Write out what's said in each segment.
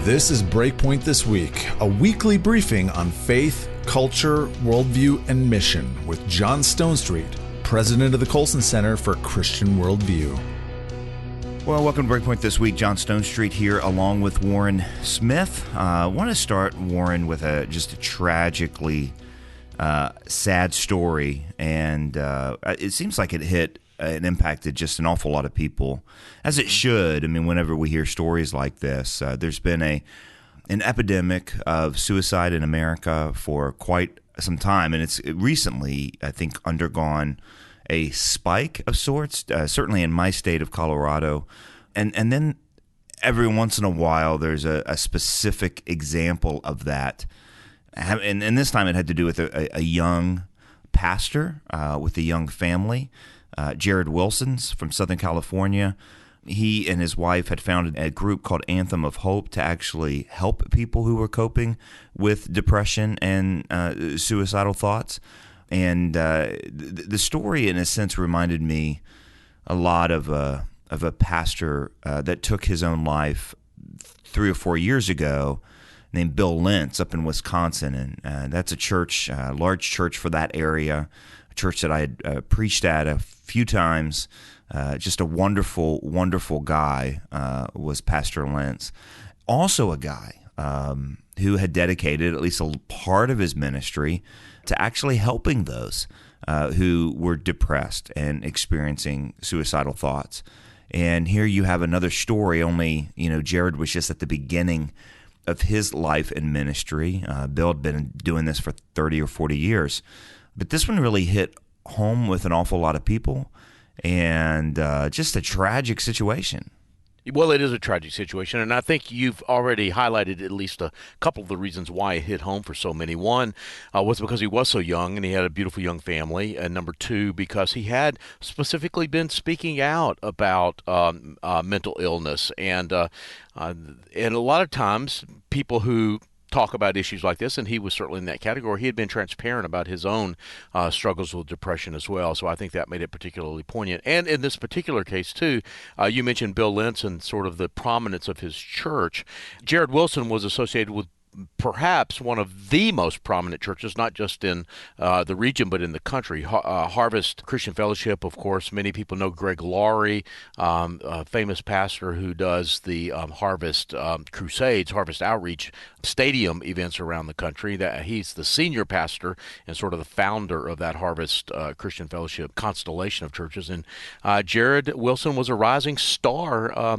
This is Breakpoint This Week, a weekly briefing on faith, culture, worldview, and mission with John Stonestreet, president of the Colson Center for Christian Worldview. Well, welcome to Breakpoint This Week. John Stonestreet here along with Warren Smith. I want to start, Warren, with just a tragically sad story, and it seems like it hit and impacted just an awful lot of people, as it should. I mean, whenever we hear stories like this, there's been an epidemic of suicide in America for quite some time, and it's recently, I think, undergone a spike of sorts, certainly in my state of Colorado, and then every once in a while there's a specific example of that, and this time it had to do with a young pastor with a young family. Jared Wilson's from Southern California. He and his wife had founded a group called Anthem of Hope to actually help people who were coping with depression and suicidal thoughts. And the story, in a sense, reminded me a lot of a pastor that took his own life 3 or 4 years ago, named Bill Lentz, up in Wisconsin. And that's a church, large church for that area, a church that I had preached at a few times. Just a wonderful, wonderful guy was Pastor Lentz. Also a guy who had dedicated at least a part of his ministry to actually helping those who were depressed and experiencing suicidal thoughts. And here you have another story, only, Jared was just at the beginning of his life and ministry. Bill had been doing this for 30 or 40 years. But this one really hit home with an awful lot of people, and just a tragic situation. Well, it is a tragic situation, and I think you've already highlighted at least a couple of the reasons why it hit home for so many. One was because he was so young and he had a beautiful young family, and number two, because he had specifically been speaking out about mental illness, and a lot of times people who talk about issues like this, and he was certainly in that category. He had been transparent about his own struggles with depression as well, so I think that made it particularly poignant. And in this particular case, too, you mentioned Bill Lentz and sort of the prominence of his church. Jared Wilson was associated with perhaps one of the most prominent churches, not just in the region, but in the country. Harvest Christian Fellowship, of course. Many people know Greg Laurie, a famous pastor who does the Harvest Crusades, Harvest Outreach stadium events around the country. That he's the senior pastor and sort of the founder of that Harvest Christian Fellowship constellation of churches. And Jared Wilson was a rising star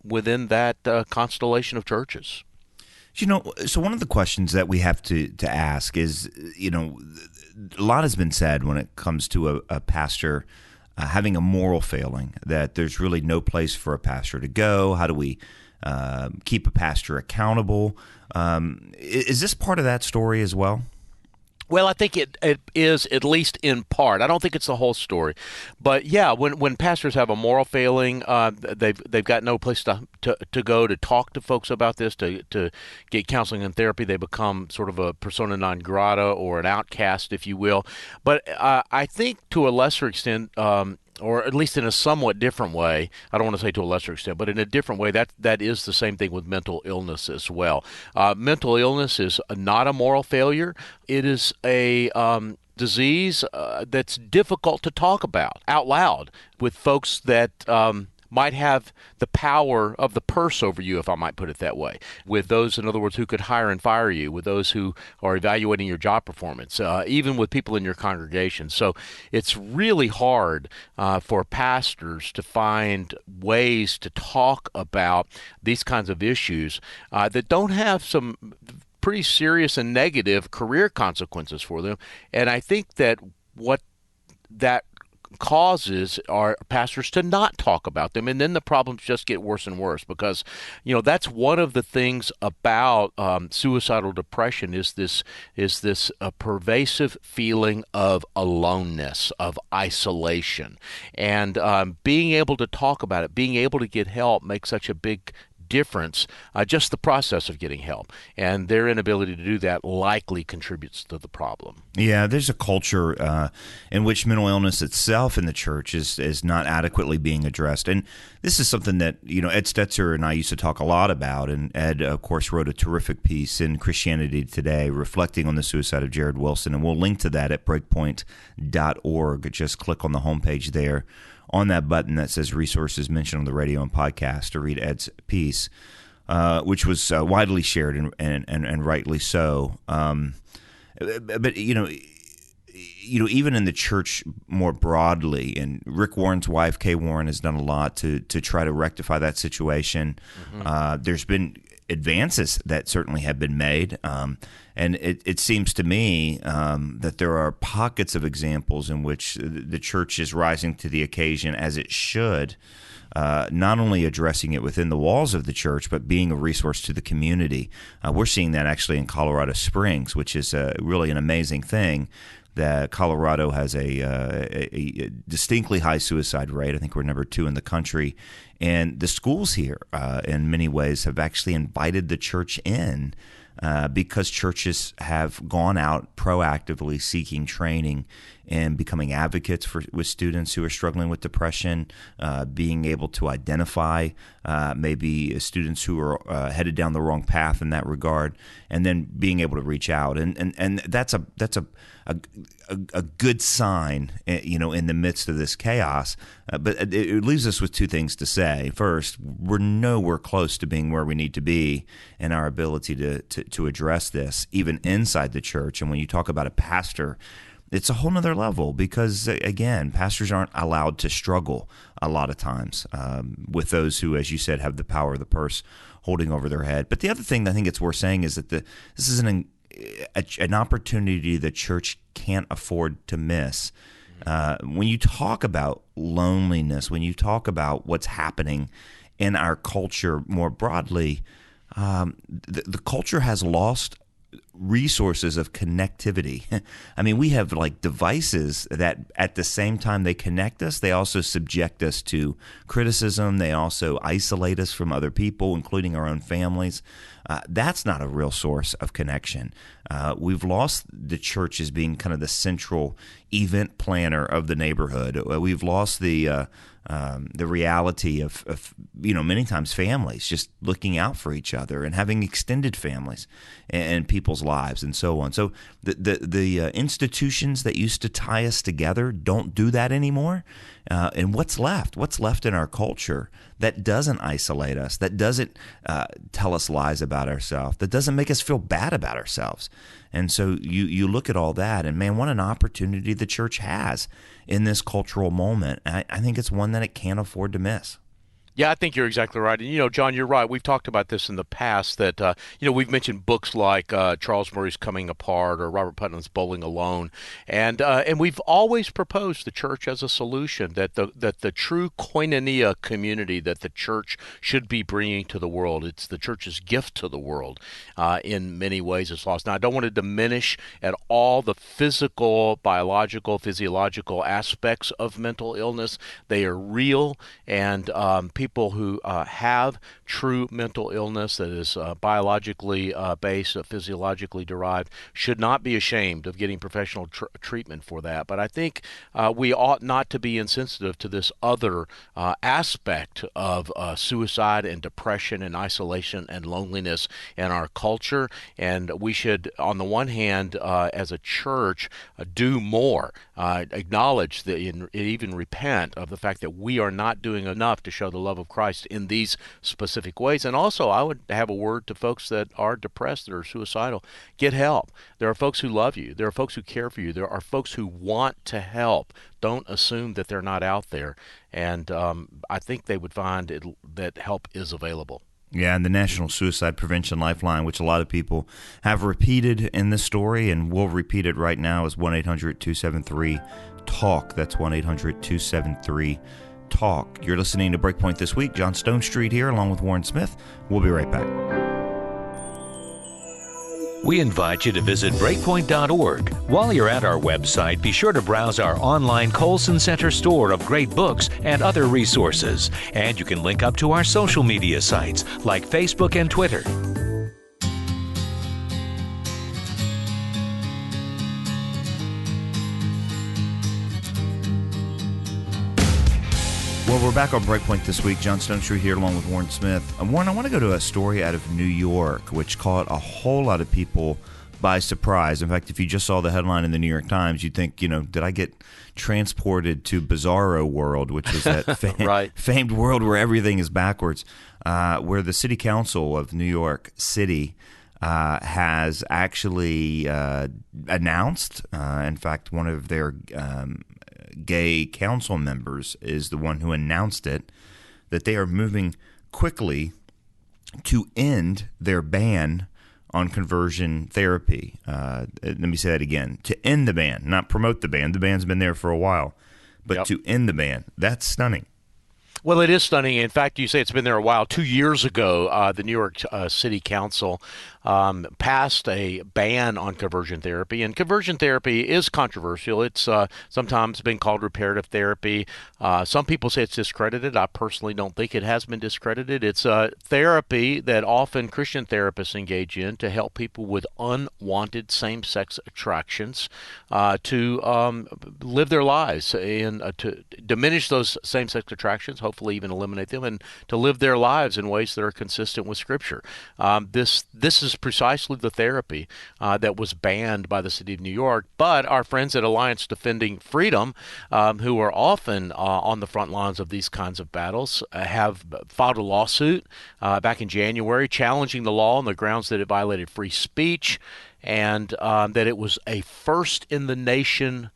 within that constellation of churches. So one of the questions that we have to ask is, a lot has been said when it comes to a pastor having a moral failing, that there's really no place for a pastor to go. How do we keep a pastor accountable? Is this part of that story as well? Well, I think it is, at least in part. I don't think it's the whole story, but yeah, when pastors have a moral failing, they've got no place to go to talk to folks about this, to get counseling and therapy. They become sort of a persona non grata or an outcast, if you will. But I think to a lesser extent, or at least in a somewhat different way, I don't want to say to a lesser extent, but in a different way, that is the same thing with mental illness as well. Mental illness is not a moral failure. It is a disease that's difficult to talk about out loud with folks that might have the power of the purse over you, if I might put it that way, with those, in other words, who could hire and fire you, with those who are evaluating your job performance, even with people in your congregation. So it's really hard for pastors to find ways to talk about these kinds of issues that don't have some pretty serious and negative career consequences for them. And I think that what that causes our pastors to not talk about them, and then the problems just get worse and worse, because that's one of the things about suicidal depression is this pervasive feeling of aloneness, of isolation, and being able to talk about it, being able to get help makes such a big difference just the process of getting help. And their inability to do that likely contributes to the problem. Yeah, there's a culture in which mental illness itself in the church is not adequately being addressed. And this is something that, Ed Stetzer and I used to talk a lot about. And Ed, of course, wrote a terrific piece in Christianity Today reflecting on the suicide of Jared Wilson. And we'll link to that at breakpoint.org. Just click on the homepage there on that button that says resources mentioned on the radio and podcast to read Ed's piece, which was widely shared and rightly so. But even in the church more broadly, and Rick Warren's wife, Kay Warren, has done a lot to try to rectify that situation. Mm-hmm. There's been advances that certainly have been made, and it seems to me that there are pockets of examples in which the church is rising to the occasion as it should. Not only addressing it within the walls of the church, but being a resource to the community. We're seeing that actually in Colorado Springs, which is really an amazing thing. That Colorado has a distinctly high suicide rate. I think we're number 2 in the country. And the schools here, in many ways, have actually invited the church in because churches have gone out proactively seeking training and becoming advocates with students who are struggling with depression, being able to identify maybe students who are headed down the wrong path in that regard, and then being able to reach out. And that's a good sign, in the midst of this chaos. But it leaves us with 2 things to say. First, we're nowhere close to being where we need to be in our ability to address this, even inside the church. And when you talk about a pastor, it's a whole nother level because, again, pastors aren't allowed to struggle a lot of times with those who, as you said, have the power of the purse holding over their head. But the other thing I think it's worth saying is that this is an opportunity the church can't afford to miss. When you talk about loneliness, when you talk about what's happening in our culture more broadly, the culture has lost resources of connectivity. I mean, we have like devices that at the same time they connect us, they also subject us to criticism. They also isolate us from other people, including our own families. That's not a real source of connection. We've lost the church as being kind of the central event planner of the neighborhood. We've lost the reality of many times families just looking out for each other and having extended families and people's lives and so on. So the institutions that used to tie us together don't do that anymore. And what's left? What's left in our culture that doesn't isolate us, that doesn't tell us lies about ourselves, that doesn't make us feel bad about ourselves? And so you look at all that, and man, what an opportunity the church has in this cultural moment. I think it's one that it can't afford to miss. Yeah, I think you're exactly right. And, John, you're right. We've talked about this in the past that, we've mentioned books like Charles Murray's Coming Apart or Robert Putnam's Bowling Alone. And we've always proposed the church as a solution, that the true koinonia community that the church should be bringing to the world. It's the church's gift to the world in many ways is lost. Now, I don't want to diminish at all the physical, biological, physiological aspects of mental illness. They are real, and people who have true mental illness that is biologically based, physiologically derived, should not be ashamed of getting professional treatment for that. But I think we ought not to be insensitive to this other aspect of suicide and depression and isolation and loneliness in our culture. And we should, on the one hand, as a church, do more, acknowledge and even repent of the fact that we are not doing enough to show the love of Christ in these specific ways. And also, I would have a word to folks that are depressed, that are suicidal. Get help. There are folks who love you. There are folks who care for you. There are folks who want to help. Don't assume that they're not out there. And I think they would find that help is available. Yeah, and the National Suicide Prevention Lifeline, which a lot of people have repeated in this story, and we'll repeat it right now, is 1-800-273-TALK. That's 1-800-273-TALK. You're listening to Breakpoint This Week. John Stonestreet here, along with Warren Smith. We'll be right back. We invite you to visit breakpoint.org. While you're at our website, be sure to browse our online Colson Center store of great books and other resources. And you can link up to our social media sites like Facebook and Twitter. Well, we're back on Breakpoint this week. John Stonestreet here along with Warren Smith. Warren, I want to go to a story out of New York, which caught a whole lot of people by surprise. In fact, if you just saw the headline in the New York Times, you'd think, did I get transported to Bizarro World, which is that right. famed world where everything is backwards, where the City Council of New York City has actually announced, in fact, one of their gay council members is the one who announced it, that they are moving quickly to end their ban on conversion therapy. Let me say that again. To end the ban, not promote the ban. The ban's been there for a while. But to end the ban, that's stunning. Well, it is stunning. In fact, you say it's been there a while. 2 years ago, the New York City Council passed a ban on conversion therapy. And conversion therapy is controversial. It's sometimes been called reparative therapy. Some people say it's discredited. I personally don't think it has been discredited. It's a therapy that often Christian therapists engage in to help people with unwanted same-sex attractions to live their lives and to diminish those same-sex attractions, hopefully even eliminate them, and to live their lives in ways that are consistent with Scripture. This is precisely the therapy that was banned by the city of New York. But our friends at Alliance Defending Freedom, who are often on the front lines of these kinds of battles, have filed a lawsuit back in January challenging the law on the grounds that it violated free speech and that it was a first-in-the-nation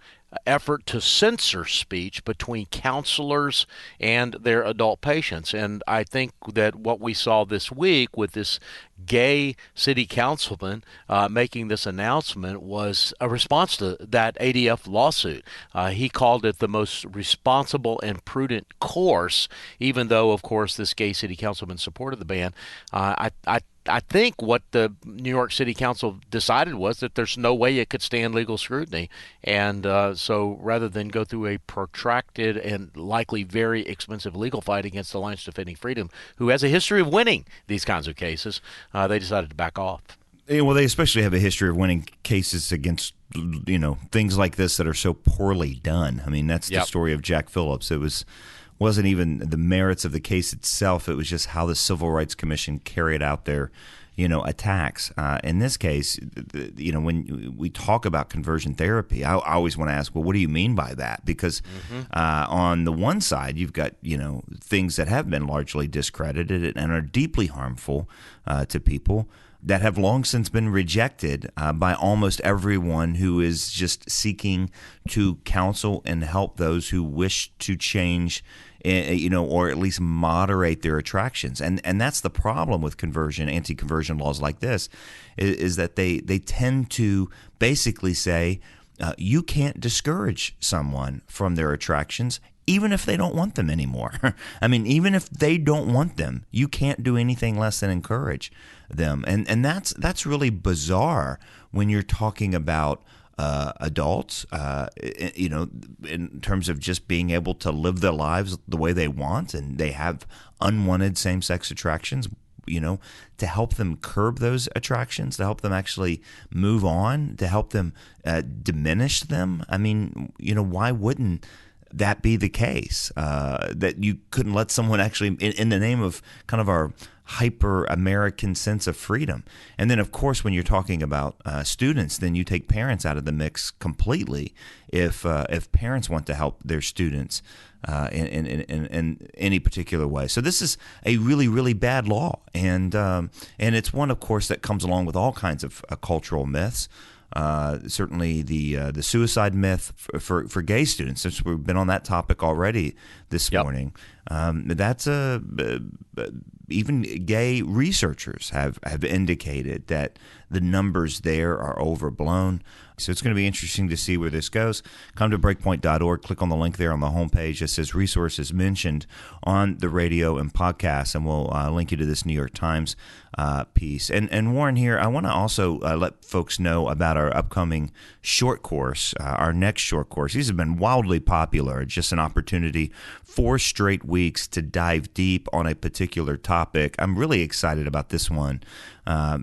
effort to censor speech between counselors and their adult patients. And I think that what we saw this week with this gay city councilman making this announcement was a response to that ADF lawsuit. He called it the most responsible and prudent course, even though, of course, this gay city councilman supported the ban. I think what the New York City Council decided was that there's no way it could stand legal scrutiny. And so rather than go through a protracted and likely very expensive legal fight against Alliance Defending Freedom, who has a history of winning these kinds of cases, they decided to back off. Yeah, well, they especially have a history of winning cases against, things like this that are so poorly done. I mean, that's the story of Jack Phillips. It wasn't even the merits of the case itself. It was just how the Civil Rights Commission carried out their, attacks. In this case, when we talk about conversion therapy, I always want to ask, well, what do you mean by that? Because on the one side, you've got, things that have been largely discredited and are deeply harmful to people that have long since been rejected by almost everyone who is just seeking to counsel and help those who wish to change, or at least moderate their attractions. And that's the problem with anti-conversion laws like this, is that they tend to basically say you can't discourage someone from their attractions even if they don't want them anymore. I mean, even if they don't want them, you can't do anything less than encourage them. And that's really bizarre when you're talking about adults, in terms of just being able to live their lives the way they want, and they have unwanted same-sex attractions, to help them curb those attractions, to help them actually move on, to help them diminish them. I mean, why wouldn't that be the case? That you couldn't let someone actually, in the name of kind of our hyper-American sense of freedom. And then, of course, when you're talking about students, then you take parents out of the mix completely. If parents want to help their students in any particular way, so this is a really, really bad law, and it's one, of course, that comes along with all kinds of cultural myths. Certainly the suicide myth for gay students, since we've been on that topic already this morning. That's even gay researchers have indicated that the numbers there are overblown. So it's going to be interesting to see where this goes. Come to breakpoint.org, click on the link there on the homepage that says resources mentioned on the radio and podcast, and we'll link you to this New York Times piece. And Warren, here, I want to also let folks know about our upcoming short course, our next short course. These have been wildly popular. It's just an opportunity, 4 straight weeks to dive deep on a particular topic. I'm really excited about this one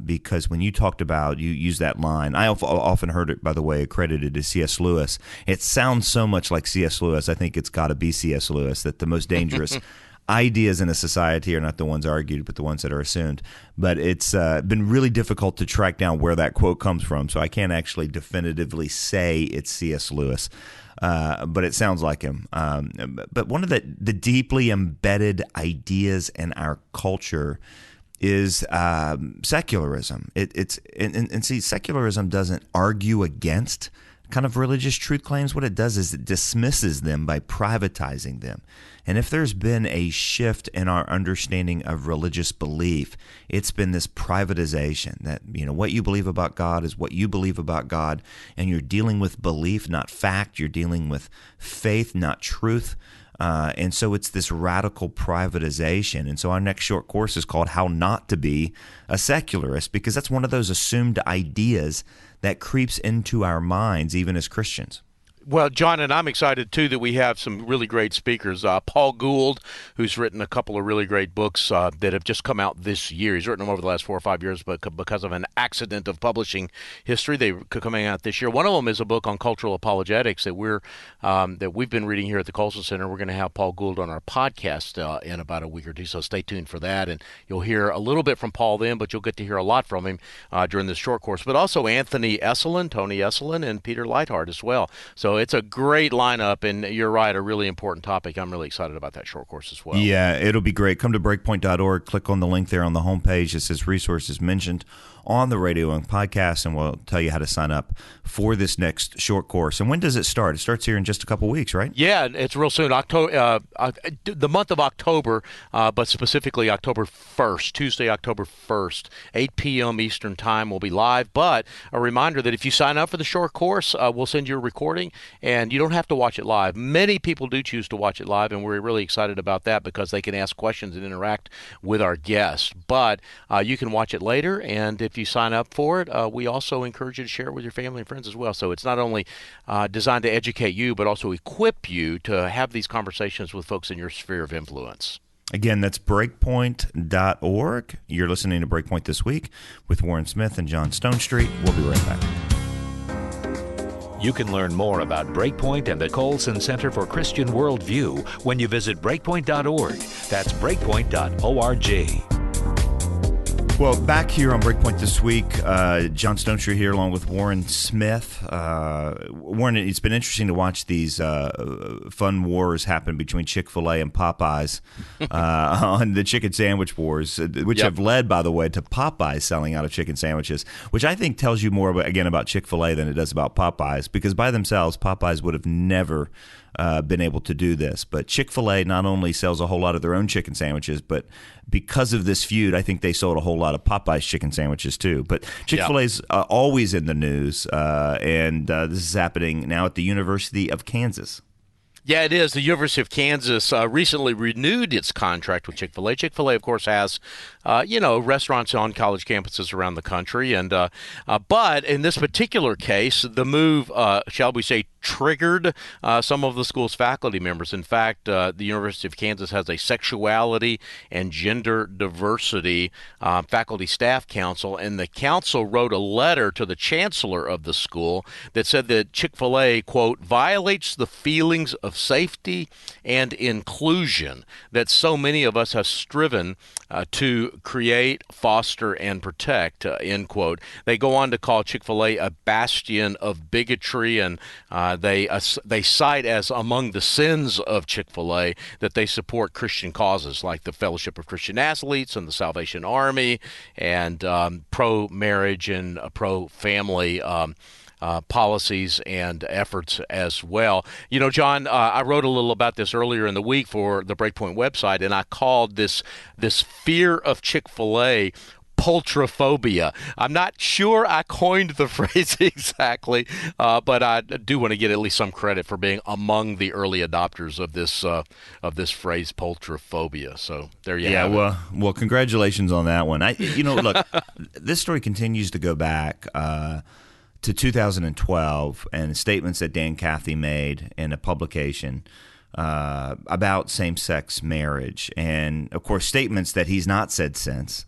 because when you talked about, you used that line, I often heard it, by the way, accredited to C.S. Lewis. It sounds so much like C.S. Lewis. I think it's got to be C.S. Lewis, that the most dangerous ideas in a society are not the ones argued, but the ones that are assumed. But it's been really difficult to track down where that quote comes from, so I can't actually definitively say it's C.S. Lewis. But it sounds like him. But one of the deeply embedded ideas in our culture is secularism. See, secularism doesn't argue against kind of religious truth claims. What it does is it dismisses them by privatizing them. And if there's been a shift in our understanding of religious belief, it's been this privatization that, what you believe about God is what you believe about God, and you're dealing with belief, not fact. You're dealing with faith, not truth. And so it's this radical privatization. And so our next short course is called How Not to Be a Secularist, because that's one of those assumed ideas that creeps into our minds, even as Christians. Well, John, and I'm excited, too, that we have some really great speakers. Paul Gould, who's written a couple of really great books that have just come out this year. He's written them over the last 4 or 5 years, but because of an accident of publishing history, they're coming out this year. One of them is a book on cultural apologetics that we've been reading here at the Colson Center. We're going to have Paul Gould on our podcast in about a week or two, so stay tuned for that. And you'll hear a little bit from Paul then, but you'll get to hear a lot from him during this short course. But also Anthony Esselin, Tony Esselin, and Peter Leithart as well. So it's a great lineup, and you're right, a really important topic. I'm really excited about that short course as well. Yeah, it'll be great. Come to breakpoint.org, click on the link there on the homepage that says resources mentioned on the radio and podcast, and we'll tell you how to sign up for this next short course. And when does it start? It starts here in just a couple weeks, right? Yeah, it's real soon. The month of October, but specifically October 1st, Tuesday, October 1st, 8 p.m. Eastern Time will be live. But a reminder that if you sign up for the short course, we'll send you a recording, and you don't have to watch it live. Many people do choose to watch it live, and we're really excited about that because they can ask questions and interact with our guests. But you can watch it later, and if you sign up for it, we also encourage you to share it with your family and friends as well. So it's not only designed to educate you, but also equip you to have these conversations with folks in your sphere of influence. Again, that's breakpoint.org. You're listening to Breakpoint This Week with Warren Smith and John Stonestreet. We'll be right back. You can learn more about Breakpoint and the Colson Center for Christian Worldview when you visit breakpoint.org. That's breakpoint.org. Well, back here on Breakpoint This Week, John Stonestreet here along with Warren Smith. Warren, it's been interesting to watch these fun wars happen between Chick-fil-A and Popeyes on the chicken sandwich wars, which have led, by the way, to Popeyes selling out of chicken sandwiches, which I think tells you more, again, about Chick-fil-A than it does about Popeyes, because by themselves, Popeyes would have never been able to do this. But Chick-fil-A not only sells a whole lot of their own chicken sandwiches, but because of this feud, I think they sold a whole lot of Popeye's chicken sandwiches too. But Chick-fil-A's always in the news, and this is happening now at the University of Kansas. Yeah, it is. The University of Kansas recently renewed its contract with Chick-fil-A. Chick-fil-A, of course, has, restaurants on college campuses around the country. And but in this particular case, the move, shall we say, triggered some of the school's faculty members. In fact, the University of Kansas has a sexuality and gender diversity faculty staff council, and the council wrote a letter to the chancellor of the school that said that Chick-fil-A, quote, violates the feelings of safety and inclusion that so many of us have striven to create, foster, and protect, end quote. They go on to call Chick-fil-A a bastion of bigotry, and they cite as among the sins of Chick-fil-A that they support Christian causes like the Fellowship of Christian Athletes and the Salvation Army, and pro-marriage and pro-family policies and efforts as well. You know, John, I wrote a little about this earlier in the week for the Breakpoint website, and I called this fear of Chick-fil-A Poultriphobia. I'm not sure I coined the phrase exactly, but I do want to get at least some credit for being among the early adopters of this phrase, Poultriphobia. So there you have it. Well, congratulations on that one. Look, this story continues to go back to 2012 and statements that Dan Cathy made in a publication about same-sex marriage, and of course statements that he's not said since.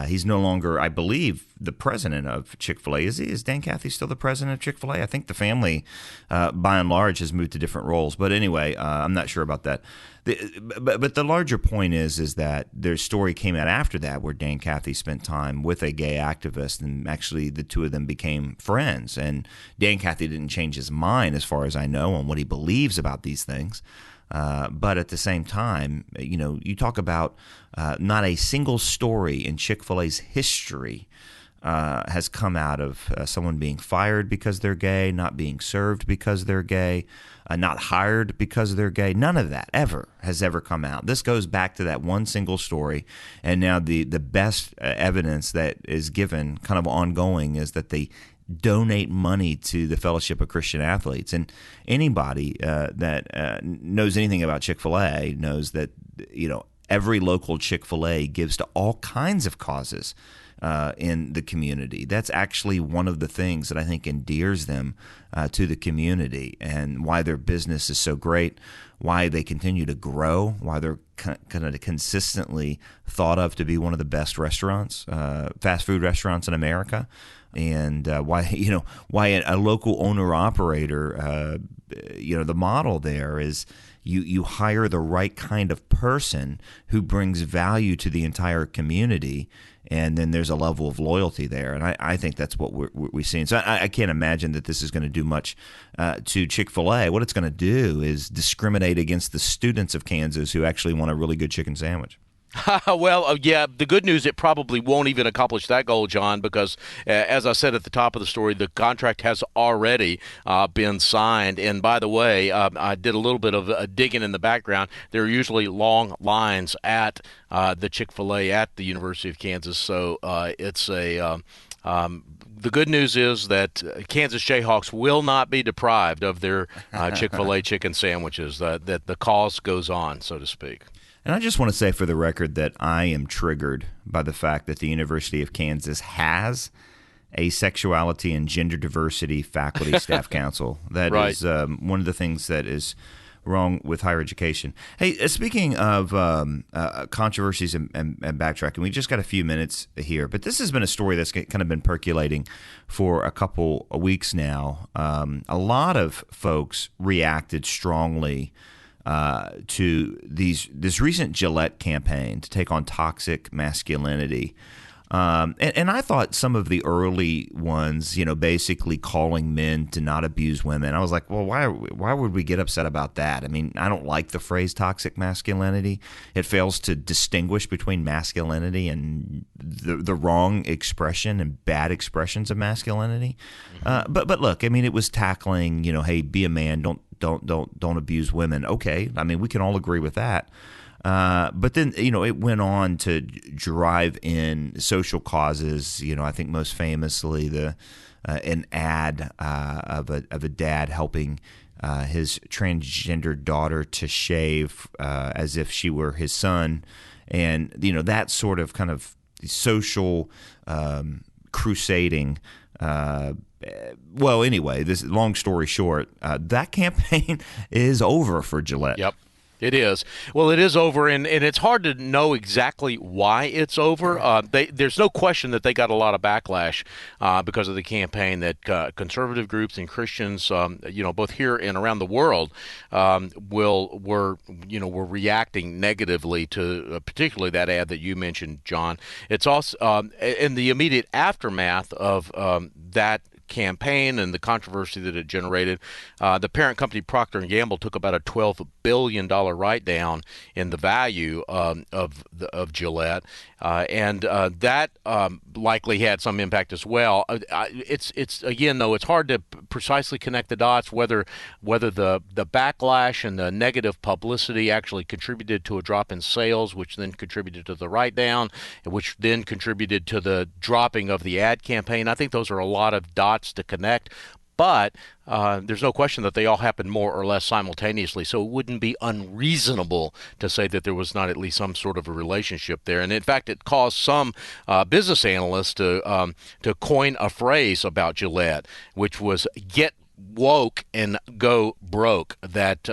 He's no longer, I believe, the president of Chick-fil-A. Is he? Is Dan Cathy still the president of Chick-fil-A? I think the family, by and large, has moved to different roles. But anyway, I'm not sure about that. But the larger point is that their story came out after that, where Dan Cathy spent time with a gay activist, and actually the two of them became friends. And Dan Cathy didn't change his mind, as far as I know, on what he believes about these things. But at the same time, you talk about not a single story in Chick-fil-A's history has come out of someone being fired because they're gay, not being served because they're gay, not hired because they're gay. None of that has ever come out. This goes back to that one single story, and now the best evidence that is given kind of ongoing is that they donate money to the Fellowship of Christian Athletes. And anybody that knows anything about Chick-fil-A knows that every local Chick-fil-A gives to all kinds of causes in the community. That's actually one of the things that I think endears them to the community, and why their business is so great, why they continue to grow, why they're kind of consistently thought of to be one of the best restaurants, fast food restaurants in America. And why a local owner operator, the model there is you hire the right kind of person who brings value to the entire community, and then there's a level of loyalty there. And I think that's what we're seeing. So I can't imagine that this is going to do much to Chick-fil-A. What it's going to do is discriminate against the students of Kansas who actually want a really good chicken sandwich. Well, yeah, the good news, it probably won't even accomplish that goal, John, because as I said at the top of the story, the contract has already been signed. And by the way, I did a little bit of digging in the background. There are usually long lines at the Chick-fil-A at the University of Kansas. So it's a the good news is that Kansas Jayhawks will not be deprived of their Chick-fil-A chicken sandwiches, that the cause goes on, so to speak. And I just want to say for the record that I am triggered by the fact that the University of Kansas has a sexuality and gender diversity faculty staff council. That right. is one of the things that is wrong with higher education. Hey, speaking of controversies and backtracking, we just got a few minutes here, but this has been a story that's kind of been percolating for a couple of weeks now. A lot of folks reacted strongly to this recent Gillette campaign to take on toxic masculinity. And I thought some of the early ones, basically calling men to not abuse women. I was like, well, why would we get upset about that? I mean, I don't like the phrase toxic masculinity. It fails to distinguish between masculinity and the wrong expression and bad expressions of masculinity. Mm-hmm. But look, I mean, it was tackling, hey, be a man, don't abuse women. Okay, I mean, we can all agree with that. But then, it went on to drive in social causes. I think most famously an ad of a dad helping his transgender daughter to shave as if she were his son, and that sort of kind of social crusading. Well, anyway, this long story short, that campaign is over for Gillette. Yep. It is. Well, it is over, and it's hard to know exactly why it's over. There's no question that they got a lot of backlash because of the campaign, that conservative groups and Christians, both here and around the world, were reacting negatively to particularly that ad that you mentioned, John. It's also in the immediate aftermath of that campaign and the controversy that it generated, the parent company Procter & Gamble took about a $12 billion write-down in the value of Gillette, and that likely had some impact as well. It's again, though, it's hard to precisely connect the dots whether the backlash and the negative publicity actually contributed to a drop in sales, which then contributed to the write-down, which then contributed to the dropping of the ad campaign. I think those are a lot of dots to connect, but there's no question that they all happened more or less simultaneously, so it wouldn't be unreasonable to say that there was not at least some sort of a relationship there. And in fact, it caused some business analysts to coin a phrase about Gillette, which was "get woke and go broke," that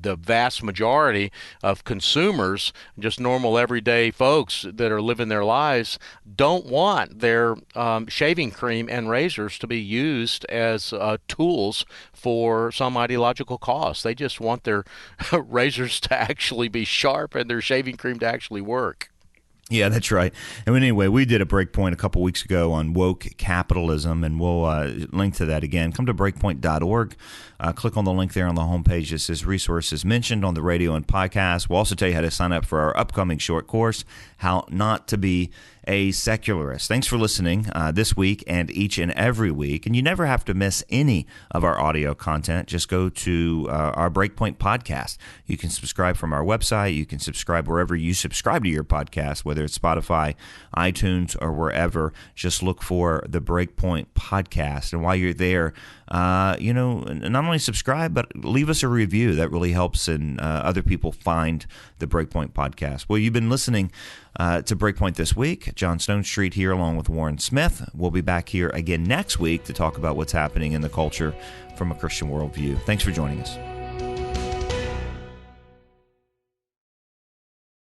the vast majority of consumers, just normal everyday folks that are living their lives, don't want their shaving cream and razors to be used as tools for some ideological cause. They just want their razors to actually be sharp and their shaving cream to actually work. Yeah, that's right. And anyway, we did a Breakpoint a couple weeks ago on woke capitalism, and we'll link to that again. Come to breakpoint.org. Click on the link there on the homepage that says resources mentioned on the radio and podcast. We'll also tell you how to sign up for our upcoming short course, How Not to Be a Secularist. Thanks for listening this week and each and every week. And you never have to miss any of our audio content. Just go to our Breakpoint podcast. You can subscribe from our website. You can subscribe wherever you subscribe to your podcast, whether it's Spotify, iTunes, or wherever. Just look for the Breakpoint podcast. And while you're there, not only subscribe, but leave us a review. That really helps and other people find the Breakpoint podcast. Well, you've been listening to Breakpoint this week. John Stonestreet here along with Warren Smith. We'll be back here again next week to talk about what's happening in the culture from a Christian worldview. Thanks for joining us.